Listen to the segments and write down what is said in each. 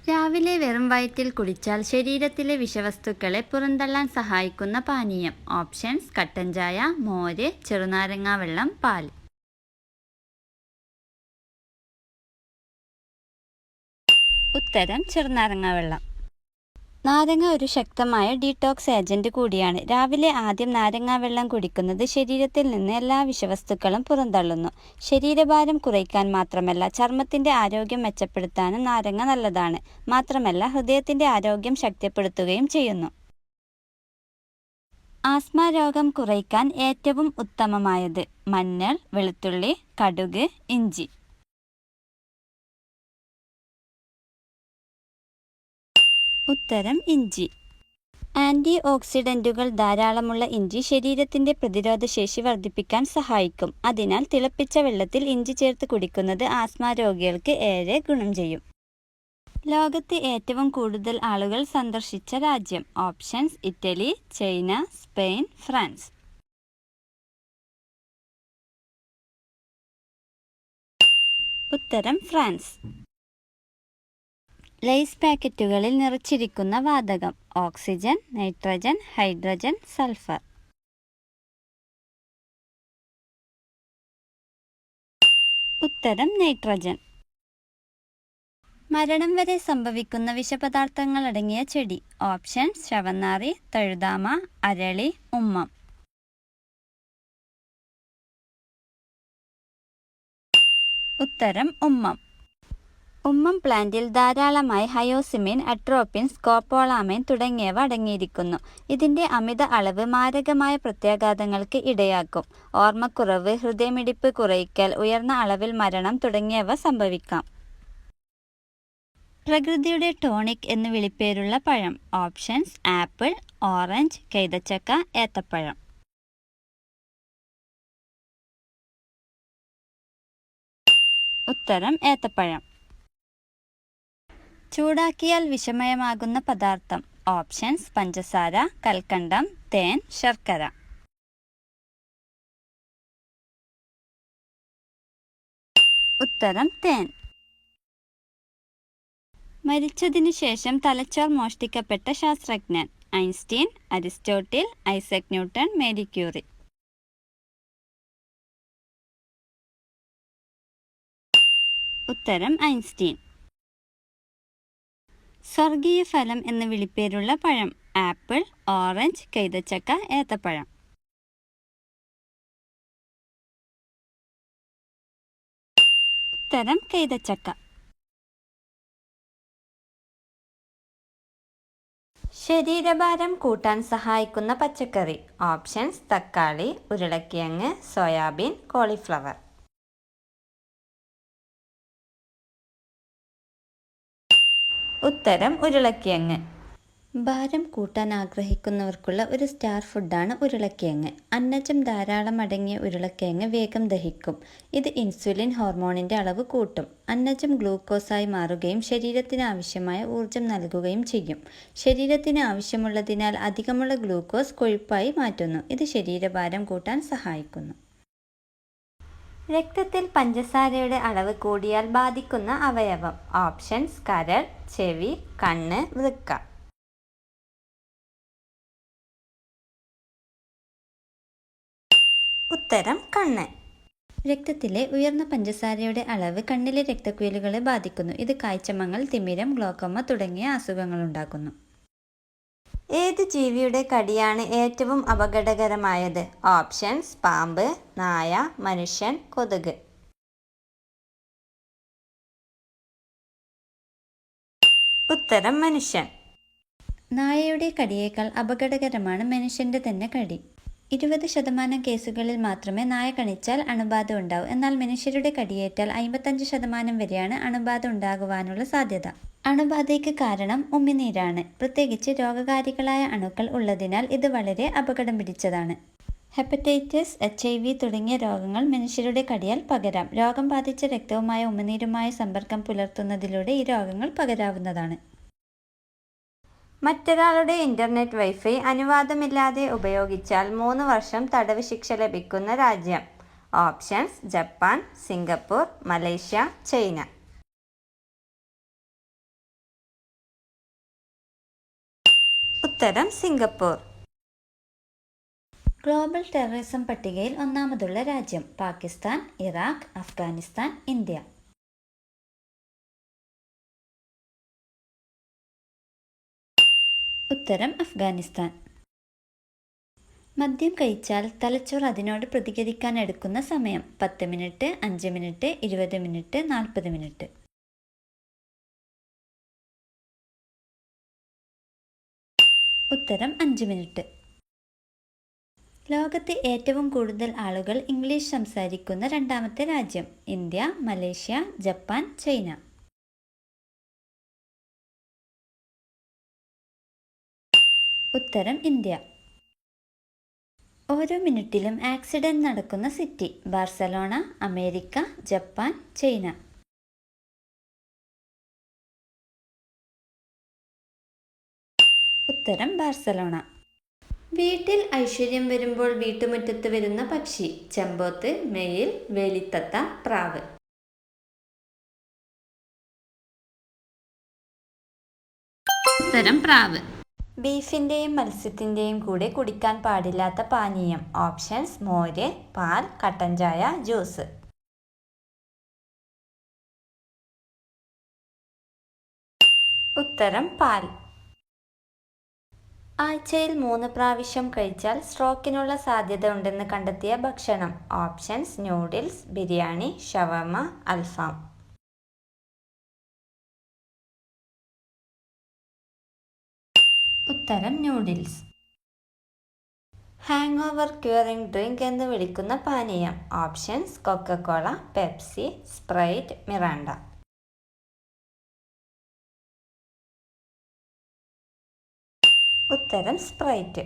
രാവിലെ വെറും വയറ്റിൽ കുടിച്ചാൽ ശരീരത്തിലെ വിഷവസ്തുക്കളെ പുറന്തള്ളാൻ സഹായിക്കുന്ന പാനീയം. ഓപ്ഷൻസ്: കട്ടൻ ചായ, മോര്, ചെറുനാരങ്ങാ വെള്ളം, പാൽ. ഉത്തരം: ചെറുനാരങ്ങാ വെള്ളം. നാരങ്ങ ഒരു ശക്തമായ ഡീടോക്സ് ഏജന്റ് കൂടിയാണ്. രാവിലെ ആദ്യം നാരങ്ങാ വെള്ളം കുടിക്കുന്നത് ശരീരത്തിൽ നിന്ന് എല്ലാ വിഷവസ്തുക്കളും പുറന്തള്ളുന്നു. ശരീരഭാരം കുറയ്ക്കാൻ മാത്രമല്ല, ചർമ്മത്തിന്റെ ആരോഗ്യം മെച്ചപ്പെടുത്താനും നാരങ്ങ നല്ലതാണ്. മാത്രമല്ല, ഹൃദയത്തിന്റെ ആരോഗ്യം ശക്തിപ്പെടുത്തുകയും ചെയ്യുന്നു. ആസ്മ രോഗം കുറയ്ക്കാൻ ഏറ്റവും ഉത്തമമായത്: മഞ്ഞൾ, വെളുത്തുള്ളി, കടുക്, ഇഞ്ചി. ഉത്തരം: ഇഞ്ചി. ആന്റി ഓക്സിഡന്റുകൾ ധാരാളമുള്ള ഇഞ്ചി ശരീരത്തിന്റെ പ്രതിരോധശേഷി വർദ്ധിപ്പിക്കാൻ സഹായിക്കും. അതിനാൽ തിളപ്പിച്ച വെള്ളത്തിൽ ഇഞ്ചി ചേർത്ത് കുടിക്കുന്നത് ആസ്മ രോഗികൾക്ക് ഏറെ ഗുണം ചെയ്യും. ലോകത്ത് ഏറ്റവും കൂടുതൽ ആളുകൾ സന്ദർശിച്ച രാജ്യം. Options: Italy, China, Spain, France. ഉത്തരം: ഫ്രാൻസ്. ലേസ് പാക്കറ്റുകളിൽ നിറച്ചിരിക്കുന്ന വാതകം. Oxygen, nitrogen, hydrogen, sulphur. ഉത്തരം: നൈട്രജൻ. മരണം വരെ സംഭവിക്കുന്ന വിഷപദാർത്ഥങ്ങൾ അടങ്ങിയ ചെടി. ഓപ്ഷൻസ്: ശവന്നാറി, തഴുതാമ, അരളി, ഉമ്മം. ഉത്തരം: ഉമ്മം. ഉമ്മം പ്ലാന്റിൽ ധാരാളമായി ഹയോസിമിൻ, അട്രോപ്പിൻ, സ്കോപ്പോളാമൈൻ തുടങ്ങിയവ അടങ്ങിയിരിക്കുന്നു. ഇതിന്റെ അമിത അളവ് മാരകമായ പ്രത്യാഘാതങ്ങൾക്ക് ഇടയാക്കും. ഓർമ്മക്കുറവ്, ഹൃദയമിടിപ്പ് കുറയ്ക്കൽ, ഉയർന്ന അളവിൽ മരണം തുടങ്ങിയവ സംഭവിക്കാം. പ്രകൃതിയുടെ ടോണിക് എന്ന് വിളിപ്പേരുള്ള പഴം. ഓപ്ഷൻസ്: ആപ്പിൾ, ഓറഞ്ച്, കൈതച്ചക്ക, ഏത്തപ്പഴം. ഉത്തരം: ഏത്തപ്പഴം. ചൂടാക്കിയാൽ വിഷമയമാകുന്ന പദാർത്ഥം. ഓപ്ഷൻസ്: പഞ്ചസാര, കൽക്കണ്ടം, തേൻ, ശർക്കര. ഉത്തരം: തേൻ. മരിച്ചതിനു ശേഷം തലച്ചോർ മോഷ്ടിക്കപ്പെട്ട ശാസ്ത്രജ്ഞൻ. Einstein, Aristotle, Isaac Newton, Marie Curie. ഉത്തരം: ഐൻസ്റ്റീൻ. സ്വർഗീയ ഫലം എന്ന് വിളിപ്പേരുള്ള പഴം. ആപ്പിൾ, ഓറഞ്ച്, കൈതച്ചക്ക, ഏത്തപ്പഴം. ഉത്തരം: കൈതച്ചക്ക. ശരീരഭാരം കൂട്ടാൻ സഹായിക്കുന്ന പച്ചക്കറി. ഓപ്ഷൻസ്: തക്കാളി, ഉരുളക്കിഴങ്ങ്, സോയാബീൻ, കോളിഫ്ലവർ. ഉത്തരം: ഉരുളക്കിഴങ്ങ്. ഭാരം കൂട്ടാൻ ആഗ്രഹിക്കുന്നവർക്കുള്ള ഒരു സ്റ്റാർ ഫുഡാണ് ഉരുളക്കിഴങ്ങ്. അന്നജം ധാരാളം അടങ്ങിയ ഉരുളക്കിഴങ്ങ് വേഗം ദഹിക്കും. ഇത് ഇൻസുലിൻ ഹോർമോണിന്റെ അളവ് കൂട്ടും. അന്നജം ഗ്ലൂക്കോസായി മാറുകയും ശരീരത്തിന് ആവശ്യമായ ഊർജം നൽകുകയും ചെയ്യും. ശരീരത്തിന് ആവശ്യമുള്ളതിനാൽ അധികമുള്ള ഗ്ലൂക്കോസ് കൊഴുപ്പായി മാറ്റുന്നു. ഇത് ശരീരഭാരം കൂട്ടാൻ സഹായിക്കുന്നു. രക്തത്തിൽ പഞ്ചസാരയുടെ അളവ് കൂടിയാൽ ബാധിക്കുന്ന അവയവം. ഓപ്ഷൻസ്: കരൾ, ചെവി, കണ്ണ്, വൃക്ക. ഉത്തരം: കണ്ണ്. രക്തത്തിലെ ഉയർന്ന പഞ്ചസാരയുടെ അളവ് കണ്ണിലെ രക്തക്കുഴലുകളെ ബാധിക്കുന്നു. ഇത് കാഴ്ചമങ്ങൽ, തിമിരം, ഗ്ലോക്കോമ തുടങ്ങിയ അസുഖങ്ങളുണ്ടാക്കുന്നു. ഏത് ജീവിയുടെ കടിയാണ് ഏറ്റവും അപകടകരമായത്? ഓപ്ഷൻസ്: പാമ്പ്, നായ, മനുഷ്യൻ, കൊതുക്. ഉത്തരം: മനുഷ്യൻ. നായയുടെ കടിയേക്കാൾ അപകടകരമാണ് മനുഷ്യന്റെ തന്നെ കടി. 20% കേസുകളിൽ മാത്രമേ നായ കടിച്ചാൽ അണുബാധ ഉണ്ടാവൂ. എന്നാൽ മനുഷ്യരുടെ കടിയേറ്റാൽ 55% വരെയാണ് അണുബാധ ഉണ്ടാകുവാനുള്ള സാധ്യത. അണുബാധയ്ക്ക് കാരണം ഉമിനീരാണ്. പ്രത്യേകിച്ച് രോഗകാരികളായ അണുക്കൾ ഉള്ളതിനാൽ ഇത് വളരെ അപകടം പിടിച്ചതാണ്. ഹെപ്പറ്റൈറ്റിസ്, HIV തുടങ്ങിയ രോഗങ്ങൾ മനുഷ്യരുടെ കടിയാൽ പകരാം. രോഗം ബാധിച്ച രക്തവുമായ ഉമിനീരുമായി സമ്പർക്കം പുലർത്തുന്നതിലൂടെ ഈ രോഗങ്ങൾ പകരാവുന്നതാണ്. മറ്റൊരാളുടെ ഇന്റർനെറ്റ് വൈഫൈ അനുവാദമില്ലാതെ ഉപയോഗിച്ചാൽ 3 വർഷം തടവ് ശിക്ഷ ലഭിക്കുന്ന രാജ്യം. Options: Japan, Singapore, Malaysia, China. ഉത്തരം സിംഗപ്പൂർ. ഗ്ലോബൽ ടെററിസം പട്ടികയിൽ ഒന്നാമതുള്ള രാജ്യം പാകിസ്ഥാൻ, ഇറാഖ്, അഫ്ഗാനിസ്ഥാൻ, ഇന്ത്യ. ഉത്തരം അഫ്ഗാനിസ്ഥാൻ. മദ്യം കഴിച്ചാൽ തലച്ചോർ അതിനോട് പ്രതികരിക്കാൻ എടുക്കുന്ന സമയം 10 മിനിറ്റ്, 5 മിനിറ്റ്, 20 മിനിറ്റ്, 40 മിനിറ്റ്. ഉത്തരം 5 മിനിറ്റ്. ലോകത്ത് ഏറ്റവും കൂടുതൽ ആളുകൾ ഇംഗ്ലീഷ് സംസാരിക്കുന്ന രണ്ടാമത്തെ രാജ്യം ഇന്ത്യ, മലേഷ്യ, ജപ്പാൻ, ചൈന. ഉത്തരം ഇന്ത്യ. ഓരോ മിനിറ്റിലും ആക്സിഡന്റ് നടക്കുന്ന city Barcelona, America, Japan, China. ഉത്തരം ബാർസലോണ. വീട്ടിൽ ഐശ്വര്യം വരുമ്പോൾ വീട്ടുമുറ്റത്ത് വരുന്ന പക്ഷി ചെമ്പോത്ത്, മയിൽ, വേലിത്തത്ത, പ്രാവ്. ഉത്തരം പ്രാവ്. ബീഫിന്റെയും മത്സ്യത്തിന്റെയും കൂടെ കുടിക്കാൻ പാടില്ലാത്ത പാനീയം ഓപ്ഷൻസ് മോര്, പാൽ, കട്ടൻ ചായ, ജ്യൂസ്. ഉത്തരം പാൽ. ആഴ്ചയിൽ 3 പ്രാവശ്യം കഴിച്ചാൽ സ്ട്രോക്കിനുള്ള സാധ്യത ഉണ്ടെന്ന് കണ്ടെത്തിയ ഭക്ഷണം ഓപ്ഷൻസ് നൂഡിൽസ്, ബിരിയാണി, ഷവർമ, അൽഫാം. ഉത്തരം noodles. Hangover curing drink എന്ന് വിളിക്കുന്ന പാനീയം options Coca Cola, Pepsi, Sprite, Mirinda. ഉത്തരം സ്പ്രൈറ്റ്.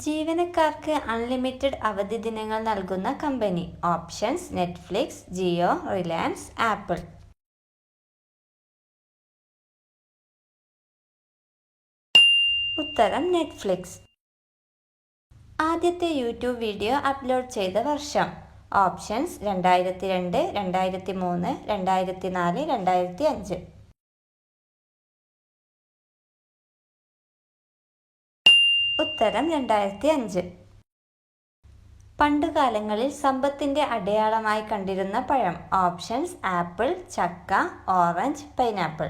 ജീവനക്കാർക്ക് അൺലിമിറ്റഡ് അവധി ദിനങ്ങൾ നൽകുന്ന company options Netflix, Jio, Reliance, Apple. ഉത്തരം നെറ്റ്ഫ്ലിക്സ്. ആദ്യത്തെ യൂട്യൂബ് വീഡിയോ അപ്ലോഡ് ചെയ്ത വർഷം ഓപ്ഷൻസ് 2002, 2003, 2004, 2005. ഉത്തരം 2005. പണ്ടുകാലങ്ങളിൽ സമ്പത്തിന്റെ അടയാളമായി കണ്ടിരുന്ന പഴം ഓപ്ഷൻസ് ആപ്പിൾ, ചക്ക, ഓറഞ്ച്, പൈനാപ്പിൾ.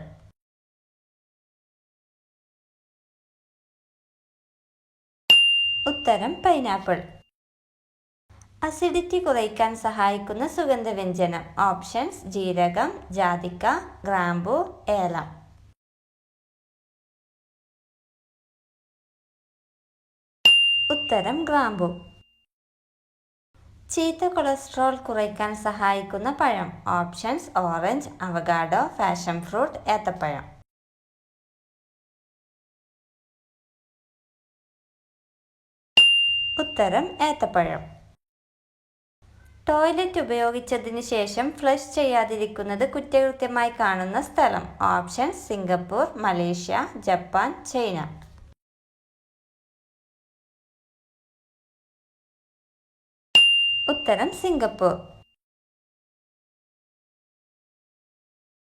ഉത്തരം പൈനാപ്പിൾ. അസിഡിറ്റി കുറയ്ക്കാൻ സഹായിക്കുന്ന സുഗന്ധവ്യഞ്ജനം ഓപ്ഷൻസ് ജീരകം, ജാതിക്ക, ഗ്രാമ്പൂ, ഏലം. ഉത്തരം ഗ്രാമ്പൂ. ചീത്ത കൊളസ്ട്രോൾ കുറയ്ക്കാൻ സഹായിക്കുന്ന പഴം options orange, Avogadro, passion fruit, ഏത്തപ്പഴം. ഉത്തരം ഏത്തപ്പഴം. ടോയ്ലറ്റ് ഉപയോഗിച്ചതിന് ശേഷം ഫ്ലഷ് ചെയ്യാതിരിക്കുന്നത് കുറ്റകൃത്യമായി കാണുന്ന സ്ഥലം options Singapore, Malaysia, Japan, China. ഉത്തരം സിംഗപ്പൂർ.